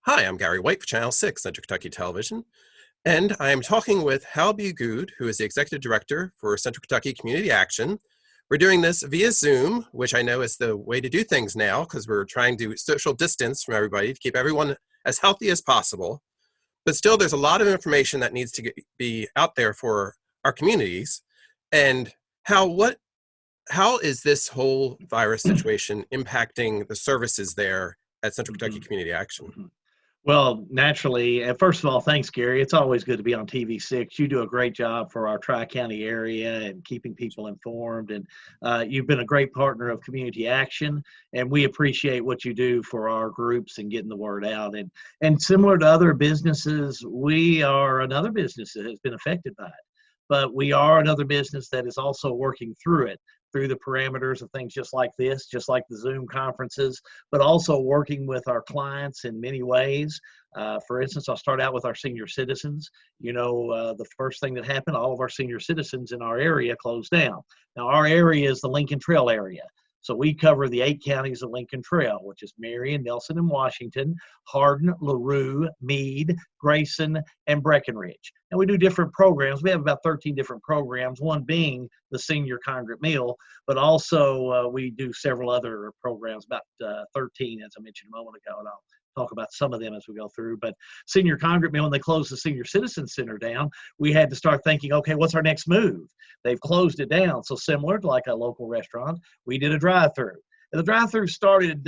Hi, I'm Gary White for Channel 6, Central Kentucky Television, and I am talking with Hal B, Goode, who is the Executive Director for Central Kentucky Community Action. We're doing this via Zoom, which I know is the way to do things now because we're trying to social distance from everybody to keep everyone as healthy as possible. But still, there's a lot of information that needs to be out there for our communities. And how is this whole virus situation impacting the services there at Central Kentucky Mhm, Community Action? mhm. Well, naturally, first of all, thanks, Gary. It's always good to be on TV6. You do a great job for our Tri-County area and keeping people informed. And you've been a great partner of Community Action, and we appreciate what you do for our groups and getting the word out. And similar to other businesses, we are another business that has been affected by it. But we are another business that is also working through it, through the parameters of things just like this, just like the Zoom conferences, but also working with our clients in many ways. For instance, I'll start out with our senior citizens. The first thing that happened, all of our senior citizens in our area closed down. Now, our area is the Lincoln Trail area. So we cover the 8 counties of Lincoln Trail, which is Marion, Nelson, and Washington, Hardin, LaRue, Meade, Grayson, and Breckenridge. And we do different programs. We have about 13 different programs, one being the Senior Congregate Meal, but also we do several other programs, about 13, as I mentioned a moment ago, and I'll talk about some of them as we go through. But Senior Congregate Meal, when they closed the Senior Citizen Center down, we had to start thinking, okay, what's our next move? They've closed it down. So similar to like a local restaurant, we did a drive-through. And the drive-through started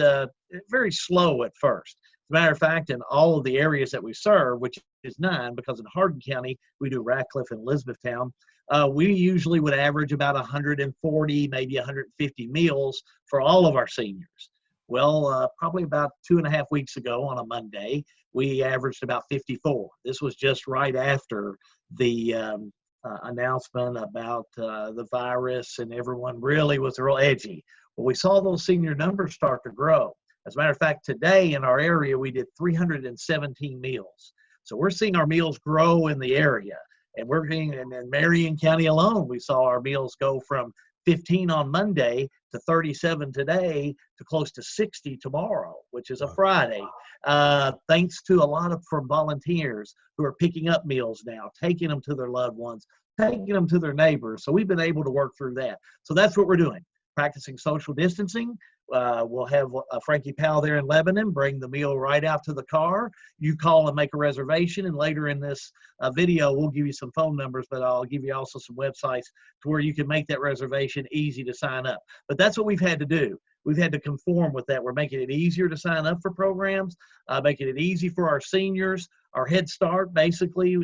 very slow at first. As a matter of fact, in all of the areas that we serve, which is 9, because in Hardin County, we do Ratcliffe and Elizabethtown, we usually would average about 140, maybe 150 meals for all of our seniors. Well, probably about 2.5 weeks ago on a Monday, we averaged about 54. This was just right after the announcement about the virus, and everyone really was real edgy. Well, we saw those senior numbers start to grow. As a matter of fact, today in our area, we did 317 meals. So we're seeing our meals grow in the area. And we're getting, in Marion County alone, we saw our meals go from 15 on Monday to 37 today to close to 60 tomorrow, which is a Friday. Thanks to a lot of from volunteers who are picking up meals now, taking them to their loved ones, taking them to their neighbors. So we've been able to work through that. So that's what we're doing. Practicing social distancing. We'll have Frankie Powell there in Lebanon bring the meal right out to the car. You call and make a reservation, and later in this video, we'll give you some phone numbers, but I'll give you also some websites to where you can make that reservation easy to sign up. But that's what we've had to do. We've had to conform with that. We're making it easier to sign up for programs, making it easy for our seniors, our Head Start, basically,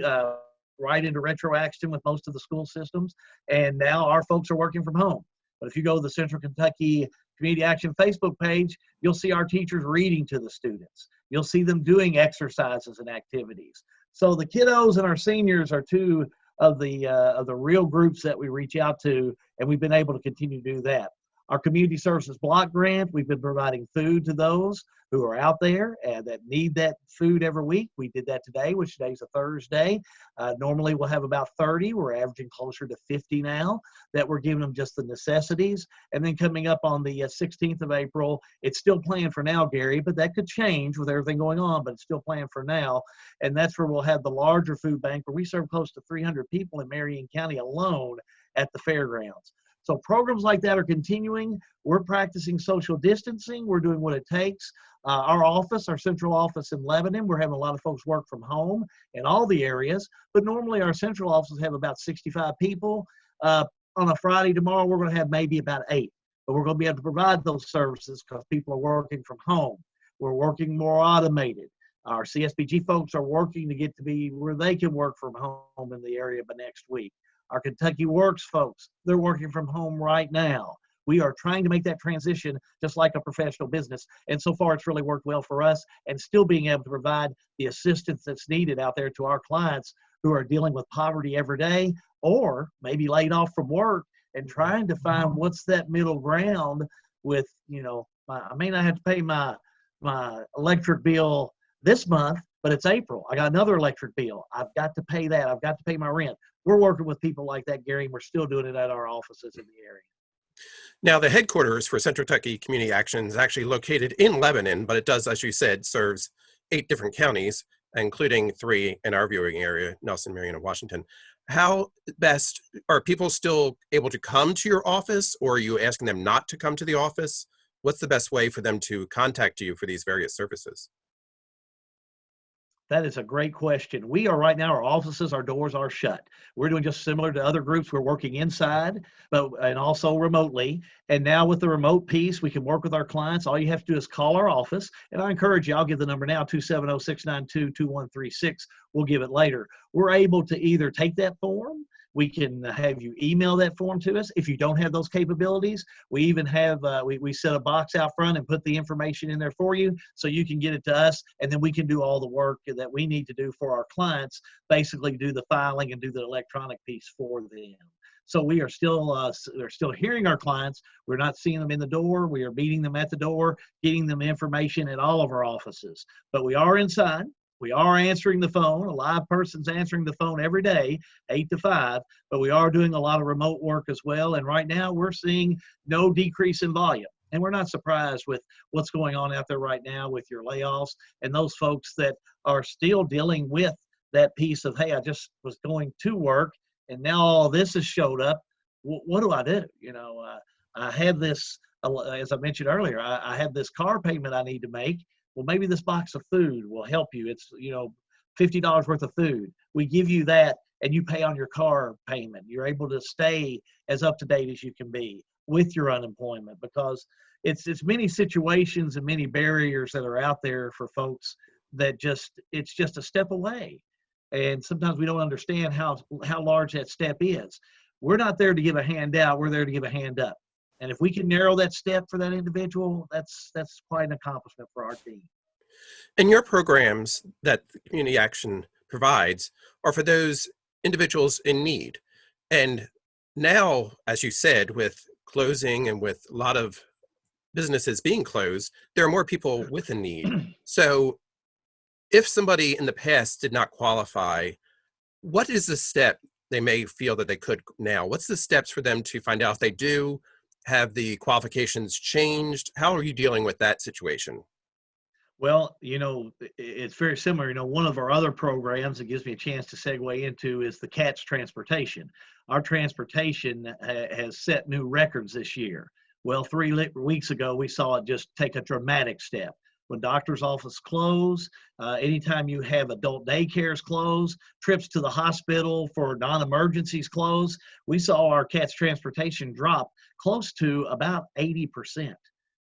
right into retro action with most of the school systems. And now our folks are working from home. But if you go to the Central Kentucky Community Action Facebook page, you'll see our teachers reading to the students. You'll see them doing exercises and activities. So the kiddos and our seniors are two of the real groups that we reach out to, and we've been able to continue to do that. Our Community Services Block Grant, we've been providing food to those who are out there and that need that food every week. We did that today, which today's a Thursday. Normally we'll have about 30. We're averaging closer to 50 now that we're giving them just the necessities. And then coming up on the 16th of April, it's still planned for now, Gary, but that could change with everything going on, but it's still planned for now. And that's where we'll have the larger food bank where we serve close to 300 people in Marion County alone at the fairgrounds. So programs like that are continuing. We're practicing social distancing. We're doing what it takes. Our office, our central office in Lebanon, we're having a lot of folks work from home in all the areas, but normally our central offices have about 65 people. On a Friday tomorrow, we're going to have maybe about 8, but we're going to be able to provide those services because people are working from home. We're working more automated. Our CSBG folks are working to get to be where they can work from home in the area by next week. Our Kentucky Works folks, they're working from home right now. We are trying to make that transition just like a professional business. And so far, it's really worked well for us, and still being able to provide the assistance that's needed out there to our clients who are dealing with poverty every day or maybe laid off from work and trying to find what's that middle ground with, I may not have to pay my electric bill this month, but it's April. I got another electric bill. I've got to pay that. I've got to pay my rent. We're working with people like that, Gary, and we're still doing it at our offices in the area. Now, the headquarters for Central Kentucky Community Action is actually located in Lebanon, but it does, as you said, serves 8 different counties, including 3 in our viewing area, Nelson, Marion, and Washington. How best are people still able to come to your office, or are you asking them not to come to the office? What's the best way for them to contact you for these various services? That is a great question. We are right now, our offices, our doors are shut. We're doing just similar to other groups. We're working inside, but and also remotely. And now with the remote piece, we can work with our clients. All you have to do is call our office. And I encourage you, I'll give the number now, 270-692-2136. We'll give it later. We're able to either take that form. We can have you email that form to us. If you don't have those capabilities, we even have, we set a box out front and put the information in there for you so you can get it to us, and then we can do all the work that we need to do for our clients, basically do the filing and do the electronic piece for them. So we are still, they're still hearing our clients. We're not seeing them in the door. We are meeting them at the door, getting them information at all of our offices. But we are inside. We are answering the phone. A live person's answering the phone every day, 8 to 5, but we are doing a lot of remote work as well. And right now we're seeing no decrease in volume. And we're not surprised with what's going on out there right now with your layoffs and those folks that are still dealing with that piece of, hey, I just was going to work and now all this has showed up. What do I do? I have this, as I mentioned earlier, I have this car payment I need to make. Well, maybe this box of food will help you. It's, $50 worth of food. We give you that and you pay on your car payment. You're able to stay as up to date as you can be with your unemployment, because it's many situations and many barriers that are out there for folks that it's just a step away. And sometimes we don't understand how large that step is. We're not there to give a handout. We're there to give a hand up. And if we can narrow that step for that individual, that's quite an accomplishment for our team. And your programs that Community Action provides are for those individuals in need. And now, as you said, with closing and with a lot of businesses being closed, there are more people with a need. So if somebody in the past did not qualify, what is the step they may feel that they could now? What's the steps for them to find out if they do have the qualifications changed? How are you dealing with that situation? Well, it's very similar. One of our other programs that gives me a chance to segue into is the CATS transportation. Our transportation has set new records this year. Well, 3 weeks ago, we saw it just take a dramatic step. When doctor's office close, anytime you have adult daycares close, trips to the hospital for non-emergencies close, we saw our CATS transportation drop close to about 80%,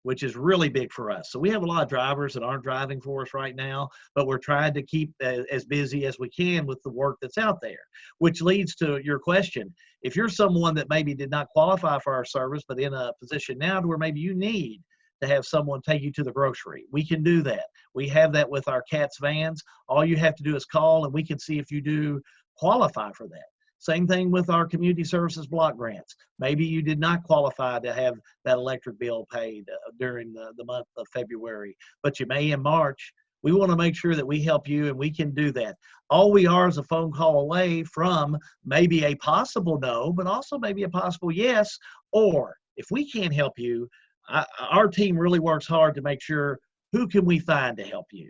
which is really big for us. So we have a lot of drivers that aren't driving for us right now, but we're trying to keep as busy as we can with the work that's out there, which leads to your question. If you're someone that maybe did not qualify for our service, but in a position now to where maybe you need to have someone take you to the grocery, we can do that. We have that with our CATS vans. All you have to do is call and we can see if you do qualify for that. Same thing with our community services block grants. Maybe you did not qualify to have that electric bill paid during the month of February, but you may in March. We want to make sure that we help you, and we can do that. All we are is a phone call away from maybe a possible no, but also maybe a possible yes. Or if we can't help you, our team really works hard to make sure who can we find to help you.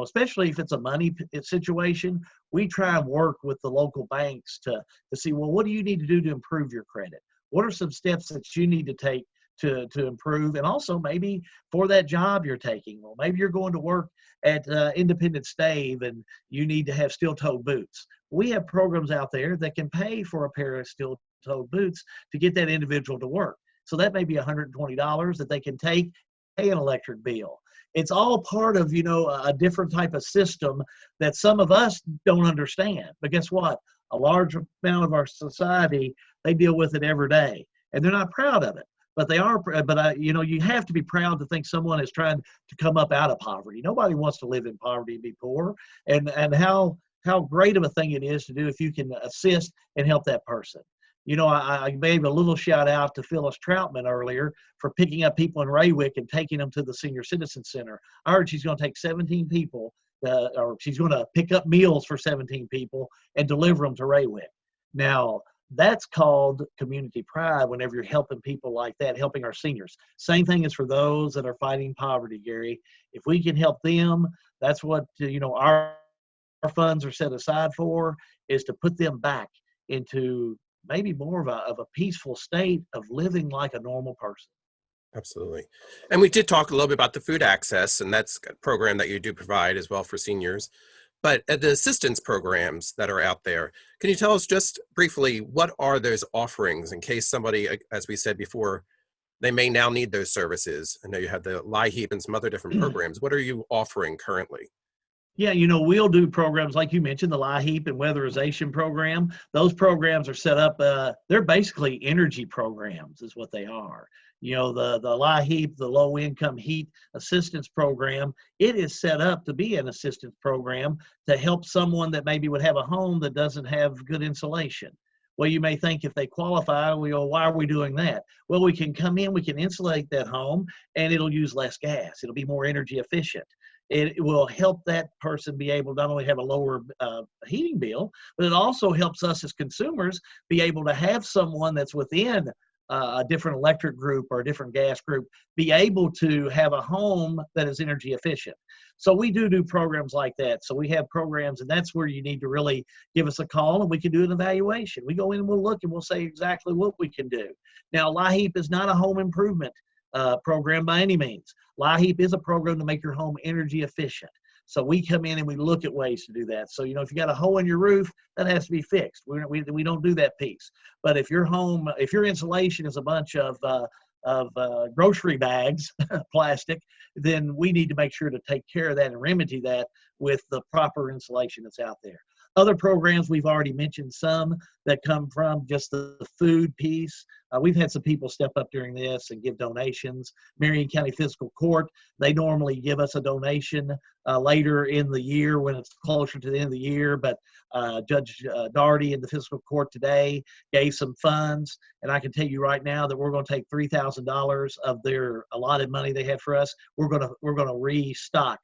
Especially if it's a money situation, we try and work with the local banks to see, well, what do you need to do to improve your credit? What are some steps that you need to take to improve? And also maybe for that job you're taking, well, maybe you're going to work at Independent Stave and you need to have steel-toed boots. We have programs out there that can pay for a pair of steel-toed boots to get that individual to work. So that may be $120 that they can take, pay an electric bill. It's all part of, a different type of system that some of us don't understand. But guess what? A large amount of our society, they deal with it every day, and they're not proud of it. But they are. But you have to be proud to think someone is trying to come up out of poverty. Nobody wants to live in poverty and be poor. And how great of a thing it is to do if you can assist and help that person. I gave a little shout out to Phyllis Troutman earlier for picking up people in Raywick and taking them to the Senior Citizen Center. I heard she's going to take 17 people, or she's going to pick up meals for 17 people and deliver them to Raywick. Now, That's called community pride whenever you're helping people like that, helping our seniors. Same thing is for those that are fighting poverty, Gary. If we can help them, that's what, our funds are set aside for, is to put them back into maybe more of a peaceful state of living like a normal person. Absolutely. And we did talk a little bit about the food access, and that's a program that you do provide as well for seniors. But the assistance programs that are out there, can you tell us just briefly, what are those offerings in case somebody, as we said before, they may now need those services? I know you have the LIHEAP and some other different programs. What are you offering currently? Yeah, we'll do programs like you mentioned, the LIHEAP and weatherization program. Those programs are set up, they're basically energy programs is what they are. The LIHEAP, the low income heat assistance program, it is set up to be an assistance program to help someone that maybe would have a home that doesn't have good insulation. Well, you may think if they qualify, why are we doing that? Well, we can come in, we can insulate that home, and it'll use less gas. It'll be more energy efficient. It will help that person be able to not only have a lower heating bill, but it also helps us as consumers be able to have someone that's within a different electric group or a different gas group be able to have a home that is energy efficient. So we do programs like that. So we have programs, and that's where you need to really give us a call, and we can do an evaluation. We go in and we'll look and we'll say exactly what we can do. Now, LIHEAP is not a home improvement program by any means. LIHEAP is a program to make your home energy efficient. So we come in and we look at ways to do that. So, if you got a hole in your roof, that has to be fixed. We don't do that piece. But if your insulation is a bunch of grocery bags, plastic, then we need to make sure to take care of that and remedy that with the proper insulation that's out there. Other programs, we've already mentioned some that come from just the food piece. We've had some people step up during this and give donations. Marion County Fiscal Court, they normally give us a donation later in the year when it's closer to the end of the year, but Judge Daugherty in the Fiscal Court today gave some funds, and I can tell you right now that we're going to take $3,000 of their allotted money they had for us. We're going to restock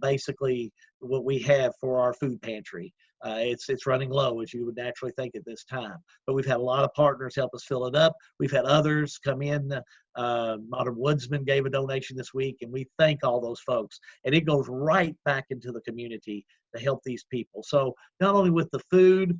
basically what we have for our food pantry. It's running low, as you would naturally think at this time. But we've had a lot of partners help us fill it up. We've had others come in. Modern Woodsman gave a donation this week, and we thank all those folks. And it goes right back into the community to help these people. So not only with the food,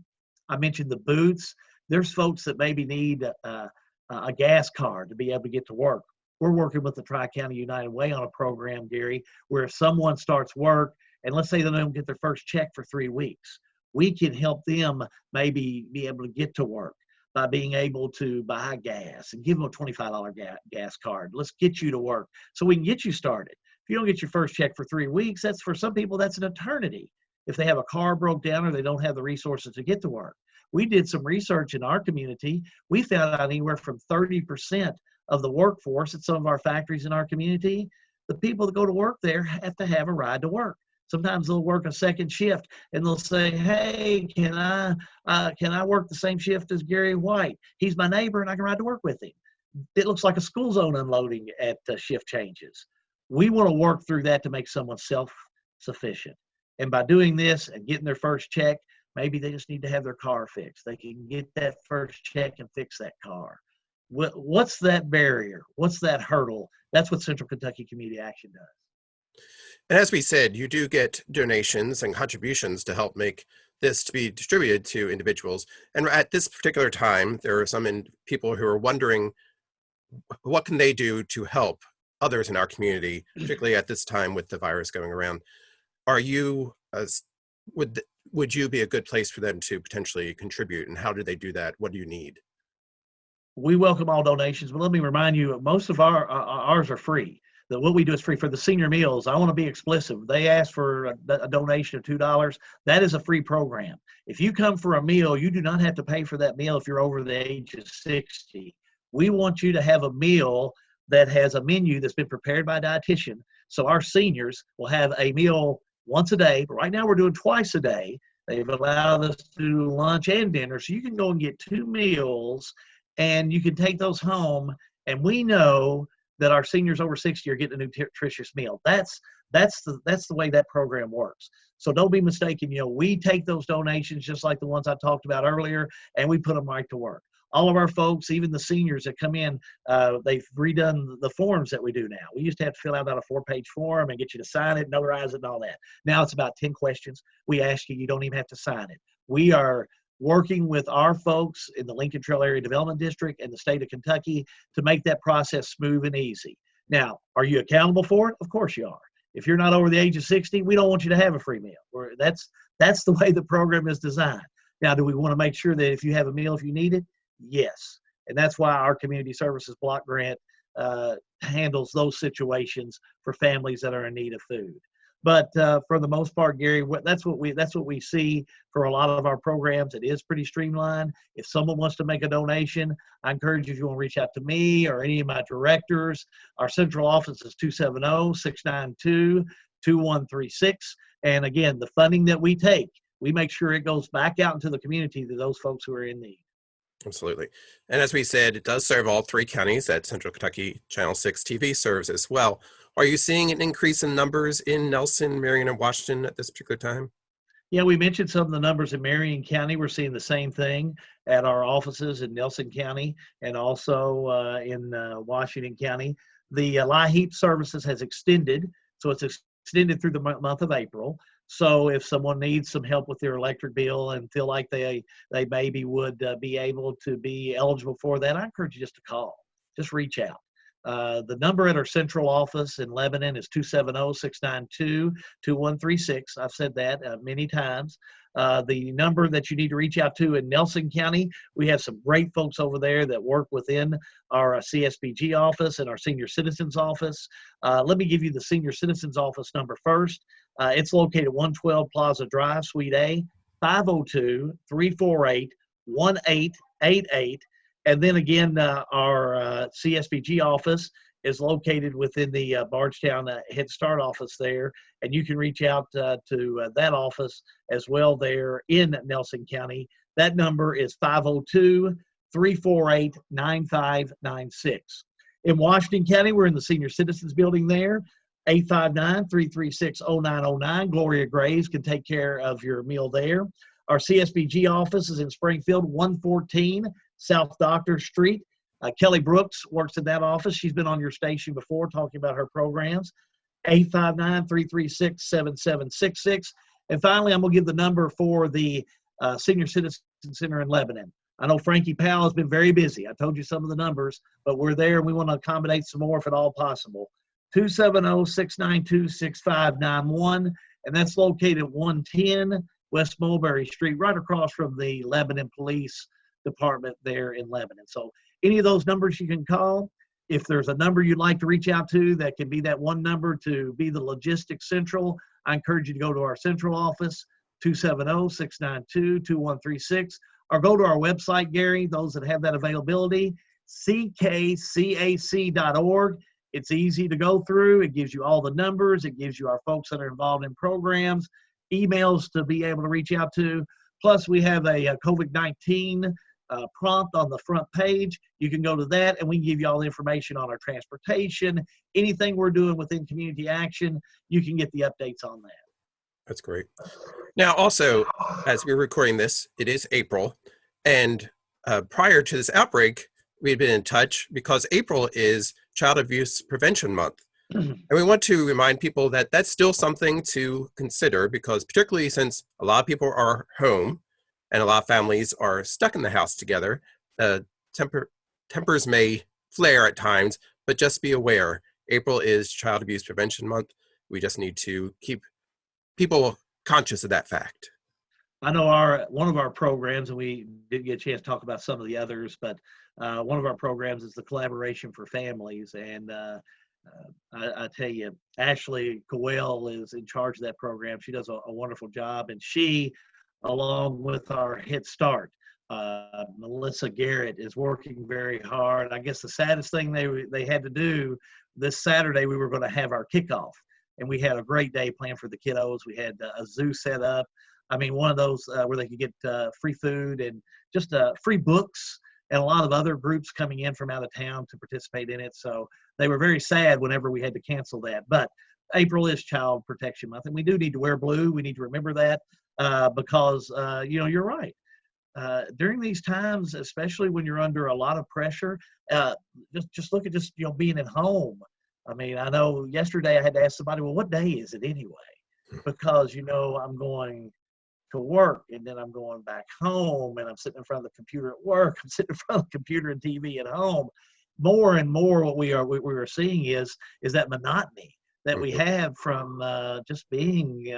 I mentioned the boots. There's folks that maybe need a gas card to be able to get to work. We're working with the Tri-County United Way on a program, Gary, where if someone starts work, and let's say they don't get their first check for 3 weeks, we can help them maybe be able to get to work by being able to buy gas and give them a $25 gas card. Let's get you to work so we can get you started. If you don't get your first check for 3 weeks, that's for some people, that's an eternity. If they have a car broke down or they don't have the resources to get to work. We did some research in our community. We found out anywhere from 30% of the workforce at some of our factories in our community, the people that go to work there have to have a ride to work. Sometimes they'll work a second shift and they'll say, hey, can I work the same shift as Gary White? He's my neighbor and I can ride to work with him. It looks like a school zone unloading at shift changes. We want to work through that to make someone self-sufficient. And by doing this and getting their first check, maybe they just need to have their car fixed. They can get that first check and fix that car. What's that barrier? What's that hurdle? That's what Central Kentucky Community Action does. And as we said, you do get donations and contributions to help make this to be distributed to individuals. And at this particular time, there are some people who are wondering, what can they do to help others in our community, particularly at this time with the virus going around? Are you, would you be a good place for them to potentially contribute? And how do they do that? What do you need? We welcome all donations, but let me remind you, most of ours are free. What we do is free. For the senior meals, I want to be explicit. They ask for a donation of $2. That is a free program. If you come for a meal, you do not have to pay for that meal if you're over the age of 60. We want you to have a meal that has a menu that's been prepared by a dietitian. So our seniors will have a meal once a day. But right now we're doing twice a day. They've allowed us to do lunch and dinner. So you can go and get 2 meals and you can take those home. And we know that our seniors over 60 are getting a nutritious meal. That's That's the way that program works. So don't be mistaken. We take those donations just like the ones I talked about earlier, and we put them right to work. All of our folks, even the seniors that come in, they've redone the forms that we do now. We used to have to fill out about a 4-page form and get you to sign it, notarize it, and all that. Now it's about 10 questions. We ask you, you don't even have to sign it. We are working with our folks in the Lincoln Trail Area Development District and the state of Kentucky to make that process smooth and easy. Now, are you accountable for it? Of course you are. If you're not over the age of 60, we don't want you to have a free meal. That's the way the program is designed. Now, do we want to make sure that if you have a meal, if you need it? Yes. And that's why our community services block grant handles those situations for families that are in need of food. But for the most part, Gary, that's what we see for a lot of our programs. It is pretty streamlined. If someone wants to make a donation, I encourage you, if you want to reach out to me or any of my directors. Our central office is 270-692-2136. And again, the funding that we take, we make sure it goes back out into the community to those folks who are in need. Absolutely. And as we said, it does serve all 3 counties that Central Kentucky Channel 6 TV serves as well. Are you seeing an increase in numbers in Nelson, Marion, and Washington at this particular time? Yeah, we mentioned some of the numbers in Marion County. We're seeing the same thing at our offices in Nelson County and also in Washington County. The LIHEAP services has extended, so it's extended through the month of April. So if someone needs some help with their electric bill and feel like they maybe would be able to be eligible for that, I encourage you just to call. Just reach out. The number at our central office in Lebanon is 270-692-2136. I've said that many times. The number that you need to reach out to in Nelson County, we have some great folks over there that work within our CSBG office and our senior citizens office. Let me give you the senior citizens office number first. It's located 112 Plaza Drive, Suite A, 502-348-1888. And then again, our CSBG office is located within the Bardstown Head Start office there. And you can reach out to that office as well there in Nelson County. That number is 502-348-9596. In Washington County, we're in the Senior Citizens Building there. 859-336-0909. Gloria Graves can take care of your meal there. Our CSBG office is in Springfield, 114 South Doctor Street. Kelly Brooks works in that office. She's been on your station before talking about her programs. 859-336-7766. And finally, I'm going to give the number for the Senior Citizen Center in Lebanon. I know Frankie Powell has been very busy. I told you some of the numbers, but we're there and we want to accommodate some more if at all possible. 270-692-6591, and that's located at 110 West Mulberry Street, right across from the Lebanon Police Department there in Lebanon. So any of those numbers you can call. If there's a number you'd like to reach out to that can be that one number to be the logistics central, I encourage you to go to our central office, 270-692-2136, or go to our website, Gary, those that have that availability, ckcac.org. It's easy to go through. It gives you all the numbers. It gives you our folks that are involved in programs, emails to be able to reach out to. Plus, we have a COVID-19 prompt on the front page. You can go to that, and we can give you all the information on our transportation, anything we're doing within community action. You can get the updates on that. That's great. Now, also, as we're recording this, it is April, and prior to this outbreak, we had been in touch because April is Child Abuse Prevention Month. And we want to remind people that that's still something to consider, because particularly since a lot of people are home and a lot of families are stuck in the house together, tempers may flare at times, but just be aware, April is Child Abuse Prevention Month. We just need to keep people conscious of that fact. I know one of our programs, and we didn't get a chance to talk about some of the others, but one of our programs is the Collaboration for Families. And I tell you, Ashley Cowell is in charge of that program. She does a wonderful job. And she, along with our Head Start, Melissa Garrett, is working very hard. I guess the saddest thing they had to do this Saturday, we were going to have our kickoff. And we had a great day planned for the kiddos. We had a zoo set up. I mean, one of those where they could get free food and just free books, and a lot of other groups coming in from out of town to participate in it. So they were very sad whenever we had to cancel that. But April is Child Protection Month, and we do need to wear blue. We need to remember that because, you're right. During these times, especially when you're under a lot of pressure, just look at being at home. I mean, I know yesterday I had to ask somebody, well, what day is it anyway? Because I'm going to work and then I'm going back home and I'm sitting in front of the computer at work. I'm sitting in front of the computer and TV at home. More and more, what we are seeing is that monotony that we have from just being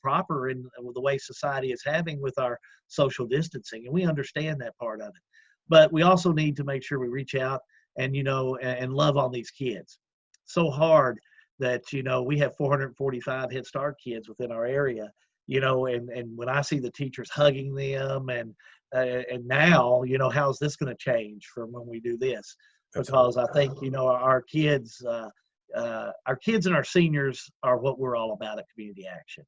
proper in the way society is having with our social distancing, and we understand that part of it. But we also need to make sure we reach out and and love on these kids. So hard that we have 445 Head Start kids within our area. And when I see the teachers hugging them, and now how's this going to change from when we do this? Because I think our kids and our seniors are what we're all about at Community Action.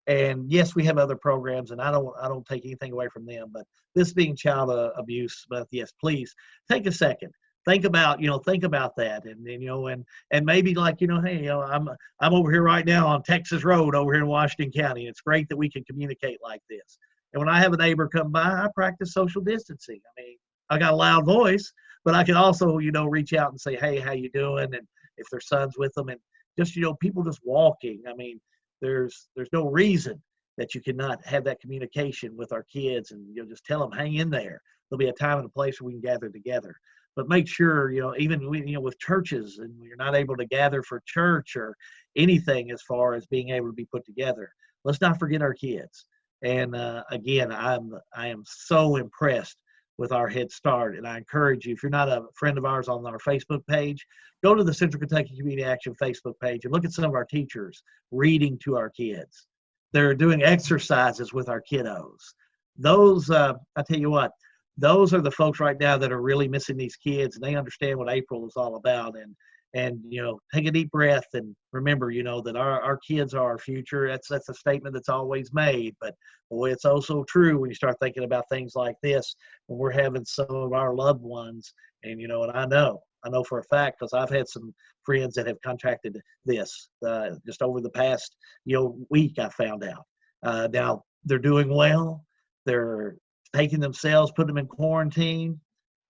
And yes, we have other programs, and I don't take anything away from them. But this being Child Abuse Month, yes, please take a second. Think about that, and maybe hey, I'm over here right now on Texas Road over here in Washington County. It's great that we can communicate like this. And when I have a neighbor come by, I practice social distancing. I mean, I got a loud voice, but I can also reach out and say, hey, how you doing? And if their son's with them, and just people just walking. I mean, there's no reason that you cannot have that communication with our kids, and just tell them, hang in there. There'll be a time and a place where we can gather together. But make sure, even with churches, and you're not able to gather for church or anything as far as being able to be put together, let's not forget our kids. And again, I am so impressed with our Head Start, and I encourage you, if you're not a friend of ours on our Facebook page, go to the Central Kentucky Community Action Facebook page and look at some of our teachers reading to our kids. They're doing exercises with our kiddos. Those, I tell you what, those are the folks right now that are really missing these kids, and they understand what April is all about. And take a deep breath and remember, that our kids are our future. That's a statement that's always made, but boy, it's also true when you start thinking about things like this, when we're having some of our loved ones. And and I know for a fact, because I've had some friends that have contracted this just over the past week. I found out. Now they're doing well. They're taking themselves, putting them in quarantine.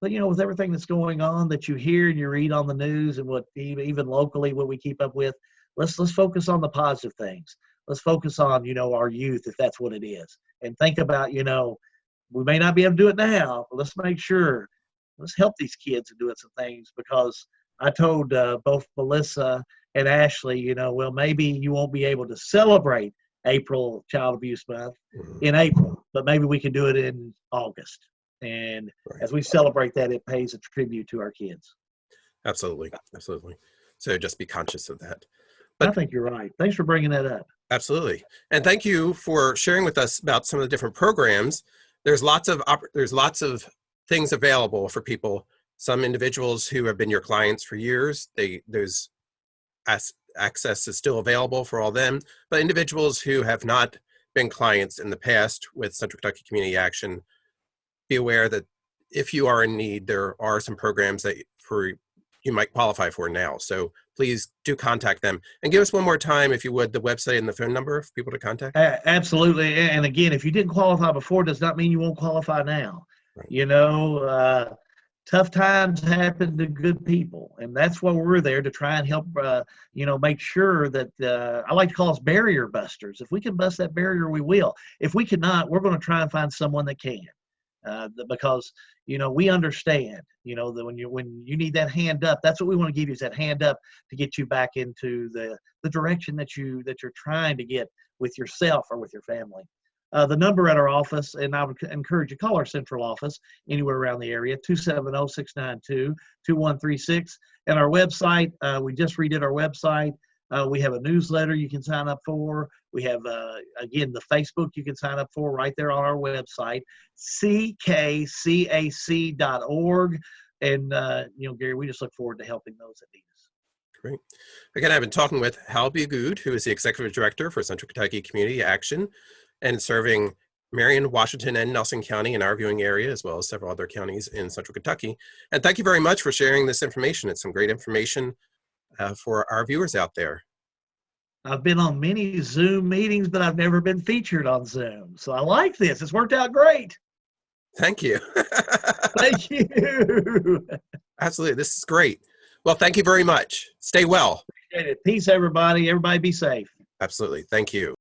But with everything that's going on that you hear and you read on the news, and what even locally what we keep up with, let's focus on the positive things. Let's focus on our youth, if that's what it is, and think about we may not be able to do it now, but let's make sure, let's help these kids in doing some things. Because I told both Melissa and Ashley, well, maybe you won't be able to celebrate April Child Abuse Month in April, but maybe we can do it in August. And as we celebrate that, it pays a tribute to our kids. Absolutely. So just be conscious of that. But I think you're right. Thanks for bringing that up. Absolutely. And thank you for sharing with us about some of the different programs. There's lots of things available for people. Some individuals who have been your clients for years, there's access is still available for all them. But individuals who have not been clients in the past with Central Kentucky Community Action, be aware that if you are in need, there are some programs that you might qualify for now. So please do contact them, and give us one more time, if you would, the website and the phone number for people to contact. Absolutely. And again, if you didn't qualify before, does not mean you won't qualify now. Right. Tough times happen to good people, and that's why we're there, to try and help, make sure that I like to call us barrier busters. If we can bust that barrier, we will. If we cannot, we're going to try and find someone that can. Because we understand that when you need that hand up, that's what we want to give you, is that hand up to get you back into the direction that you're trying to get with yourself or with your family. The number at our office, and I would encourage you to call our central office anywhere around the area, 270-692-2136. And our website, we just redid our website. We have a newsletter you can sign up for. We have, again, the Facebook you can sign up for right there on our website, ckcac.org. And, Gary, we just look forward to helping those that need us. Great. Again, I've been talking with Hal B. Goode, who is the Executive Director for Central Kentucky Community Action, and serving Marion, Washington, and Nelson County in our viewing area, as well as several other counties in Central Kentucky. And thank you very much for sharing this information. It's some great information for our viewers out there. I've been on many Zoom meetings, but I've never been featured on Zoom. So I like this. It's worked out great. Thank you. Thank you. Absolutely. This is great. Well, thank you very much. Stay well. Peace, everybody. Everybody be safe. Absolutely. Thank you.